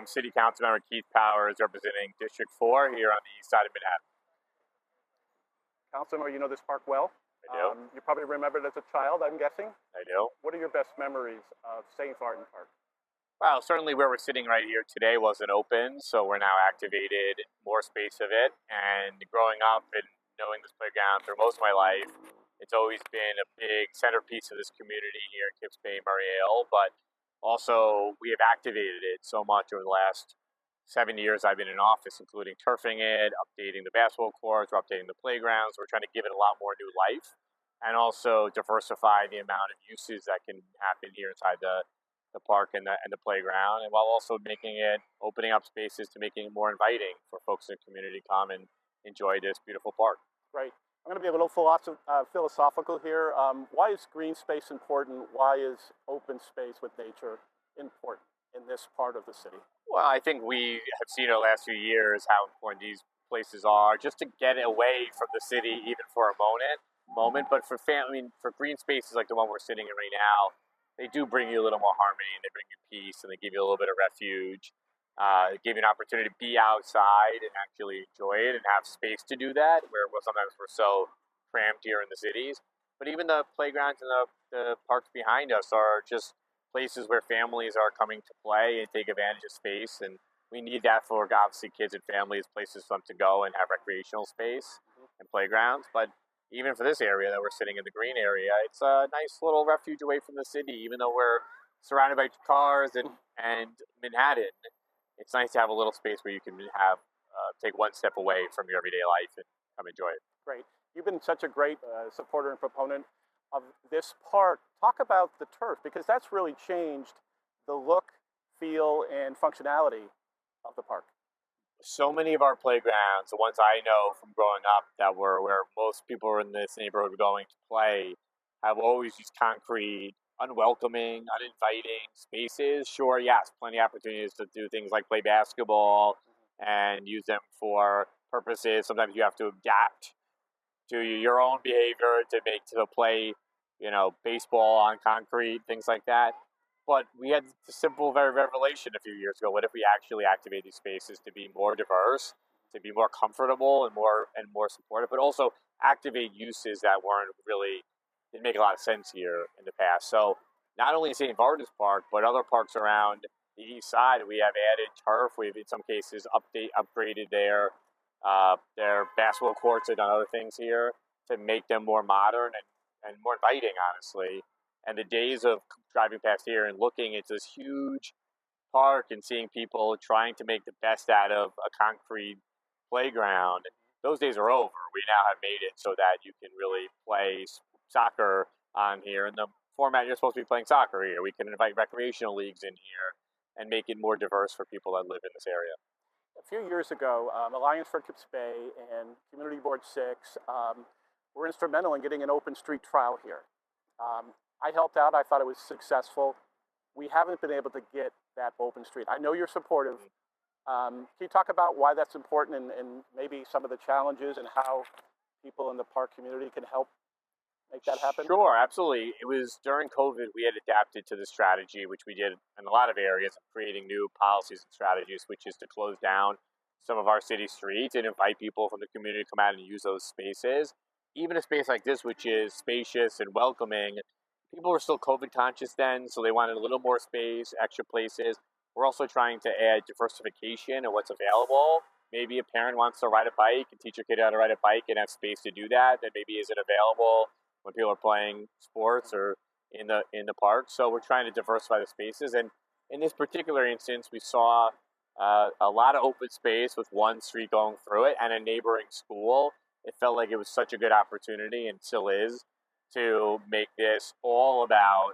I'm City Council Member Keith Powers, representing District 4 here on the east side of Manhattan. Councilman, you know this park well. I do. You probably remember it as a child, I'm guessing. I do. What are your best memories of St. Vartan Park? Well, certainly where we're sitting right here today wasn't open, so we're now activated more space of it. And growing up and knowing this playground through most of my life, it's always been a big centerpiece of this community here in Kips Bay, Murray Ale. But also, we have activated it so much over the last 7 years I've been in office, including turfing it, updating the basketball courts, we're updating the playgrounds. We're trying to give it a lot more new life and also diversify the amount of uses that can happen here inside the park and the playground, and while also opening up spaces to making it more inviting for folks in the community to come and enjoy this beautiful park. Right. I'm going to be a little philosophical here. Why is green space important? Why is open space with nature important in this part of the city? Well, I think we have seen over the last few years how important these places are just to get away from the city even for a moment. But for green spaces like the one we're sitting in right now, they do bring you a little more harmony, and they bring you peace, and they give you a little bit of refuge. Give you an opportunity to be outside and actually enjoy it and have space to do that, where sometimes we're so cramped here in the cities. But even the playgrounds and the parks behind us are just places where families are coming to play and take advantage of space, and we need that for obviously kids and families, places for them to go and have recreational space and playgrounds. But even for this area that we're sitting in the green area, it's a nice little refuge away from the city, even though we're surrounded by cars and Manhattan. It's nice to have a little space where you can take one step away from your everyday life and come enjoy it. Great. You've been such a great supporter and proponent of this park. Talk about the turf, because that's really changed the look, feel, and functionality of the park. So many of our playgrounds, the ones I know from growing up that were where most people in this neighborhood were going to play, have always used concrete, unwelcoming, uninviting spaces. Sure, yes, plenty of opportunities to do things like play basketball and use them for purposes. Sometimes you have to adapt to your own behavior to play, baseball on concrete, things like that. But we had the simple revelation a few years ago. What if we actually activate these spaces to be more diverse, to be more comfortable and more supportive, but also activate uses that didn't make a lot of sense here in the past. So not only St. Vartan's Park, but other parks around the east side, we have added turf. We've in some cases upgraded their basketball courts and done other things here to make them more modern and more inviting, honestly. And the days of driving past here and looking into this huge park and seeing people trying to make the best out of a concrete playground, those days are over. We now have made it so that you can really play soccer on here in the format you're supposed to be playing soccer here. We can invite recreational leagues in here and make it more diverse for people that live in this area. A few years ago, Alliance for Kips Bay and Community Board 6 were instrumental in getting an open street trial here. I helped out. I thought it was successful. We haven't been able to get that open street. I know you're supportive. Can you talk about why that's important and maybe some of the challenges and how people in the park community can help make that happen? Sure, absolutely. It was during COVID we had adapted to the strategy, which we did in a lot of areas, of creating new policies and strategies, which is to close down some of our city streets and invite people from the community to come out and use those spaces. Even a space like this, which is spacious and welcoming, people were still COVID conscious then, so they wanted a little more space, extra places. We're also trying to add diversification of what's available. Maybe a parent wants to ride a bike and teach your kid how to ride a bike and have space to do that maybe isn't available when people are playing sports or in the park. So we're trying to diversify the spaces. And in this particular instance, we saw a lot of open space with one street going through it and a neighboring school. It felt like it was such a good opportunity, and still is, to make this all about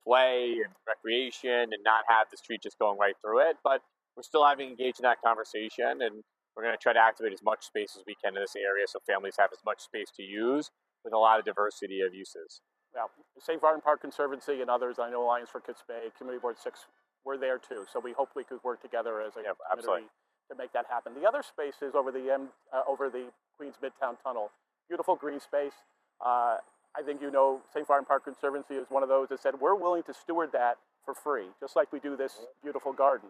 play and recreation and not have the street just going right through it. But we're still having engaged in that conversation, and we're going to try to activate as much space as we can in this area so families have as much space to use with a lot of diversity of uses. Now, St. Vartan Park Conservancy and others, I know Alliance for Kips Bay, Community Board 6, we're there too. So we hope we could work together as a community to make that happen. The other spaces over the Queens Midtown Tunnel, beautiful green space. I think you know St. Vartan Park Conservancy is one of those that said we're willing to steward that for free, just like we do this beautiful garden.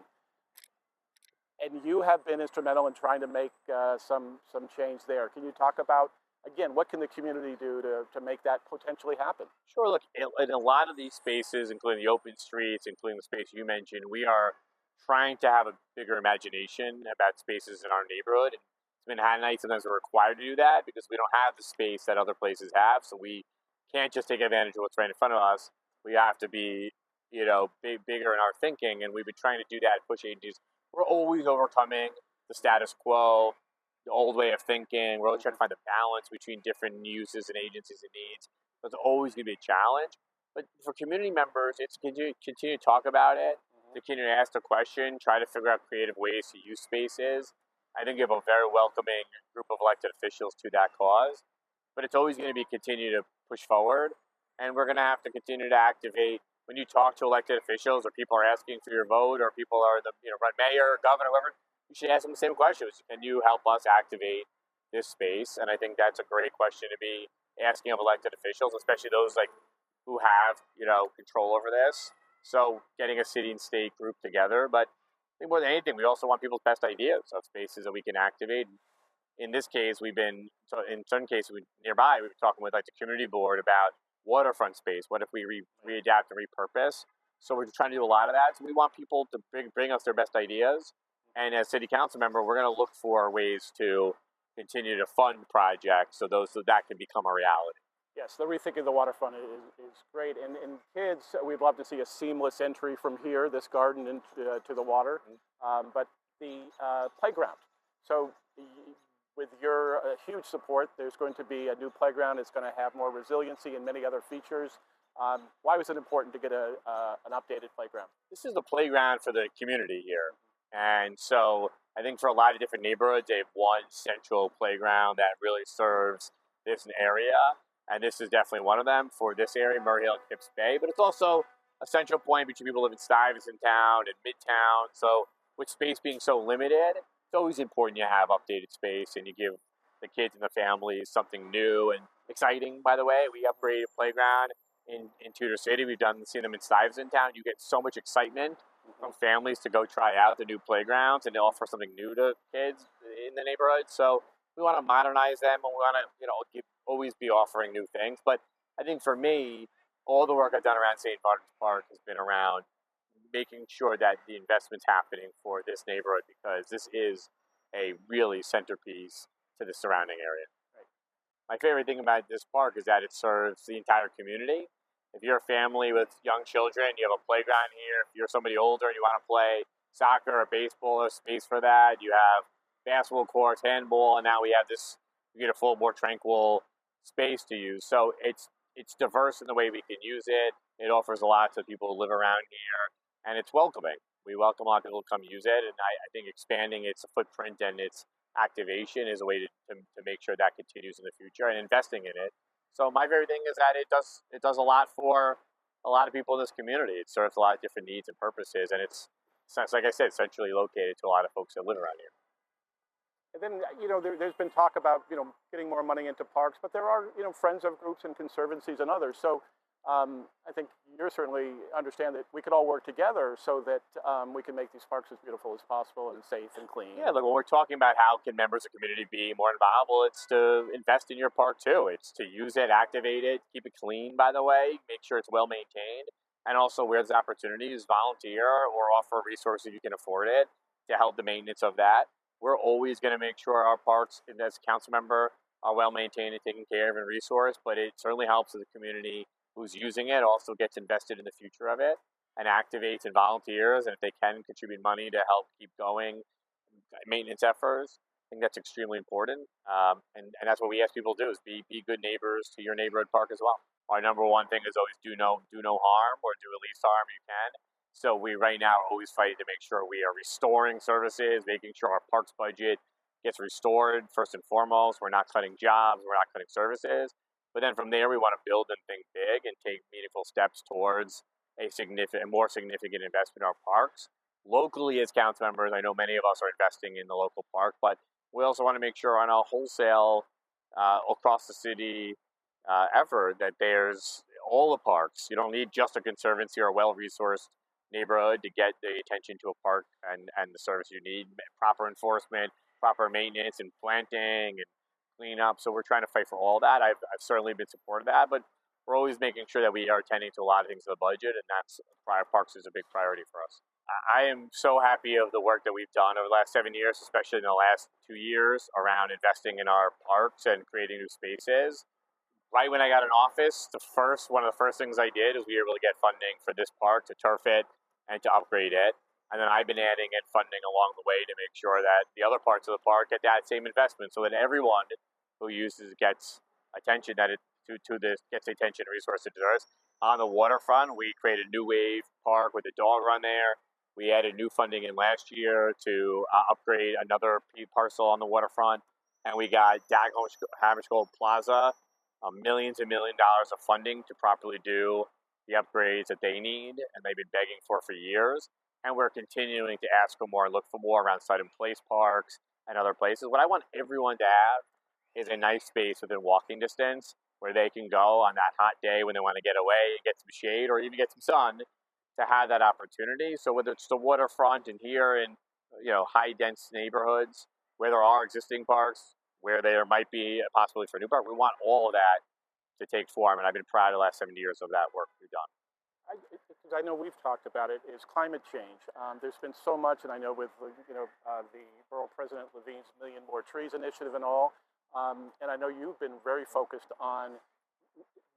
and you have been instrumental in trying to make some change there. Can you talk about, again, what can the community do to make that potentially happen? Sure. Look, in a lot of these spaces, including the open streets, including the space you mentioned, we are trying to have a bigger imagination about spaces in our neighborhood. And Manhattanites sometimes are required to do that because we don't have the space that other places have. So we can't just take advantage of what's right in front of us. We have to be, bigger in our thinking. And we've been trying to do that, push agencies. We're always overcoming the status quo, the old way of thinking. We're always trying to find the balance between different uses and agencies and needs. So it's always going to be a challenge. But for community members, it's continue to talk about it, to continue to ask the question, try to figure out creative ways to use spaces. I think you have a very welcoming group of elected officials to that cause. But it's always going to be continue to push forward. And we're going to have to continue to activate. When you talk to elected officials or people are asking for your vote or people are run mayor, governor, whoever, you should ask them the same questions. Can you help us activate this space? And I think that's a great question to be asking of elected officials, especially those who have control over this. So getting a city and state group together, but I think more than anything, we also want people's best ideas of spaces that we can activate. In this case, in some cases nearby, we've been talking with the community board about waterfront space. What if we readapt and repurpose? So we're trying to do a lot of that. So we want people to bring us their best ideas. And as city council member, we're going to look for ways to continue to fund projects so that can become a reality. Yes, the rethinking the waterfront is great. And kids, we'd love to see a seamless entry from here, this garden, into to the water. But the playground. So with your huge support, there's going to be a new playground. It's going to have more resiliency and many other features. Why was it important to get an updated playground? This is the playground for the community here. And so I think for a lot of different neighborhoods, they have one central playground that really serves this area. And this is definitely one of them for this area, Murray Hill and Kips Bay. But it's also a central point between people who live in Stuyvesant Town and Midtown. So with space being so limited, it's always important you have updated space and you give the kids and the families something new and exciting. By the way, we upgraded a playground in Tudor City. We've seen them in Stuyvesant Town. You get so much excitement from families to go try out the new playgrounds and to offer something new to kids in the neighborhood. So we want to modernize them and we want to always be offering new things. But I think for me, all the work I've done around St. Vartan Park has been around making sure that the investment's happening for this neighborhood because this is a really centerpiece to the surrounding area. Right. My favorite thing about this park is that it serves the entire community. If you're a family with young children, you have a playground here. If you're somebody older and you want to play soccer or baseball, there's space for that. You have basketball courts, handball, and now we have this beautiful, more tranquil space to use. So it's diverse in the way we can use it. It offers a lot to people who live around here, and it's welcoming. We welcome a lot of people to come use it, and I think expanding its footprint and its activation is a way to make sure that continues in the future and investing in it. So my favorite thing is that it does a lot for a lot of people in this community. It serves a lot of different needs and purposes, and it's like I said, centrally located to a lot of folks that live around here. And then, there's been talk about, getting more money into parks, but there are, friends of groups and conservancies and others. So I think you certainly understand that we could all work together so that we can make these parks as beautiful as possible and safe and clean. Yeah, look, when we're talking about how can members of the community be more involved, well, it's to invest in your park too. It's to use it, activate it, keep it clean, by the way, make sure it's well maintained, and also where there's opportunities, volunteer or offer resources if you can afford it to help the maintenance of that. We're always going to make sure our parks, as a council member, are well maintained and taken care of and resourced, but it certainly helps the community who's using it also gets invested in the future of it and activates and volunteers, and if they can contribute money to help keep going maintenance efforts. I think that's extremely important, and that's what we ask people to do is be good neighbors to your neighborhood park as well. Our number one thing is always do no harm or do at least harm you can. So we right now are always fighting to make sure we are restoring services, making sure our parks budget gets restored first and foremost. We're not cutting jobs, we're not cutting services. But then from there, we want to build and think big and take meaningful steps towards a more significant investment in our parks. Locally, as council members, I know many of us are investing in the local park, but we also want to make sure on a wholesale across the city effort that there's all the parks. You don't need just a conservancy or a well-resourced neighborhood to get the attention to a park and the service you need, proper enforcement, proper maintenance and planting and cleanup. So we're trying to fight for all that. I've certainly been supportive of that, but we're always making sure that we are attending to a lot of things in the budget, and that's prior parks is a big priority for us. I am so happy of the work that we've done over the last 7 years, especially in the last 2 years around investing in our parks and creating new spaces. Right when I got in office, one of the first things I did is we were able to get funding for this park to turf it and to upgrade it. And then I've been adding in funding along the way to make sure that the other parts of the park get that same investment, so that everyone who uses gets attention that it to this gets the attention and resources it deserves. On the waterfront, we created a new wave park with a dog run there. We added new funding in last year to upgrade another parcel on the waterfront, and we got Dag Hammarskjöld Plaza, millions and $1 million of funding to properly do the upgrades that they need, and they've been begging for years. And we're continuing to ask for more and look for more around site and place parks and other places. What I want everyone to have is a nice space within walking distance where they can go on that hot day when they want to get away and get some shade or even get some sun, to have that opportunity. So whether it's the waterfront and here in high dense neighborhoods where there are existing parks, where there might be a possibility for a new park, we want all of that to take form. And I've been proud of the last 7 years of that work we've done. I know we've talked about it, is climate change. There's been so much, and I know with the Borough President Levine's Million More Trees initiative and all, and I know you've been very focused on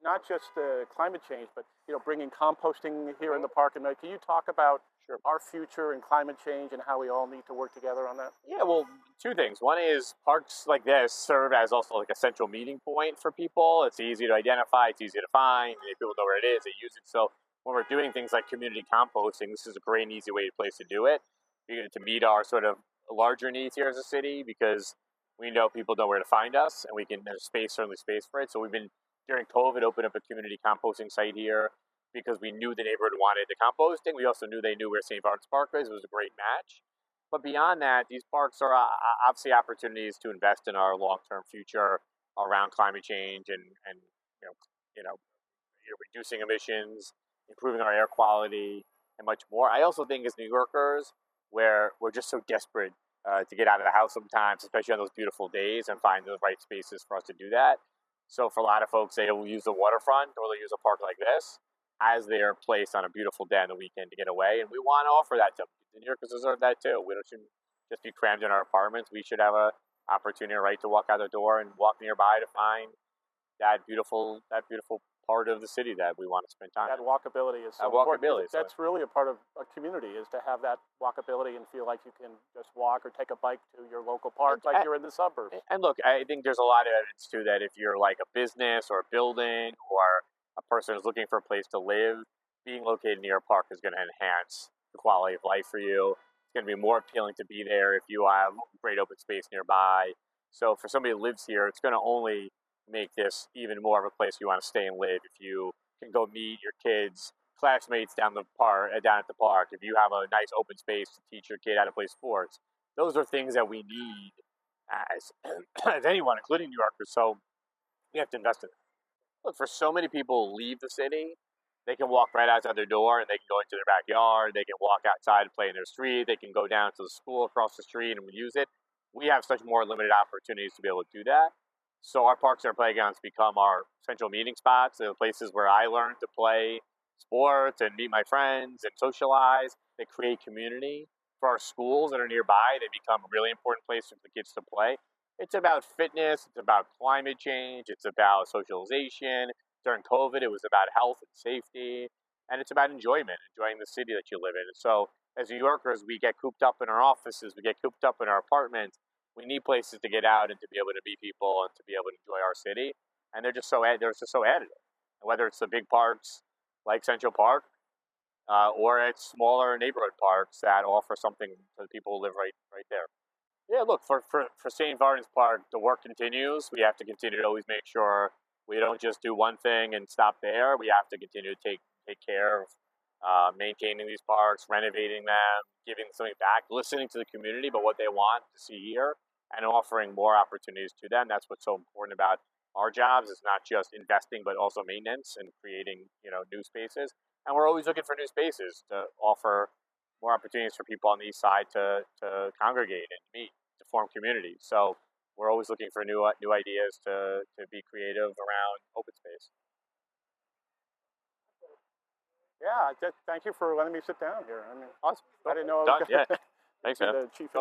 not just climate change, but bringing composting here in the park. And can you talk about our future and climate change and how we all need to work together on that? Yeah, well, two things. One is parks like this serve as also like a central meeting point for people. It's easy to identify, it's easy to find, and if people know where it is, they use it. So when we're doing things like community composting, this is a great and easy place to do it, to meet our sort of larger needs here as a city, because we know people know where to find us, and there's certainly space for it. So we've been, during COVID, opened up a community composting site here because we knew the neighborhood wanted the composting. We also knew they knew where St. Vartan's Park was. It was a great match. But beyond that, these parks are obviously opportunities to invest in our long-term future around climate change and reducing emissions, improving our air quality, and much more. I also think as New Yorkers, where we're just so desperate to get out of the house sometimes, especially on those beautiful days, and find the right spaces for us to do that. So for a lot of folks, they will use the waterfront or they'll use a park like this as their place on a beautiful day on the weekend to get away. And we want to offer that to New Yorkers deserve that too. We shouldn't just be crammed in our apartments. We should have a opportunity, right, to walk out the door and walk nearby to find that beautiful part of the city that we want to spend time. That walkability is so important. That's really a part of a community, is to have that walkability and feel like you can just walk or take a bike to your local park like you're in the suburbs. And look, I think there's a lot of evidence too that if you're like a business or a building or a person who's looking for a place to live, being located near a park is going to enhance the quality of life for you. It's going to be more appealing to be there if you have great open space nearby. So for somebody who lives here, it's going to only make this even more of a place you want to stay and live. If you can go meet your kids' classmates down at the park, if you have a nice open space to teach your kid how to play sports, those are things that we need as anyone, including New Yorkers. So we have to invest in it. Look, for so many people who leave the city, they can walk right outside their door and they can go into their backyard. They can walk outside and play in their street. They can go down to the school across the street and use it. We have such more limited opportunities to be able to do that. So our parks and our playgrounds become our central meeting spots. They're the places where I learn to play sports and meet my friends and socialize. They create community. For our schools that are nearby, they become a really important place for the kids to play. It's about fitness. It's about climate change. It's about socialization. During COVID, it was about health and safety. And it's about enjoying the city that you live in. And so as New Yorkers, we get cooped up in our offices. We get cooped up in our apartments. We need places to get out and to be able to meet people and to be able to enjoy our city. And they're just so additive. And whether it's the big parks like Central Park or it's smaller neighborhood parks that offer something for the people who live right there. Yeah, look, for St. Vartan's Park, the work continues. We have to continue to always make sure we don't just do one thing and stop there. We have to continue to take care of maintaining these parks, renovating them, giving something back, listening to the community about what they want to see here, and offering more opportunities to them. That's what's so important about our jobs. It's not just investing, but also maintenance and creating new spaces. and we're always looking for new spaces to offer more opportunities for people on the east side to congregate and meet, to form communities. So we're always looking for new ideas to be creative around open space. Yeah, thank you for letting me sit down here. I mean, Awesome. I didn't know I was Done. going to Yeah. Thanks, be man. the chief. Cool.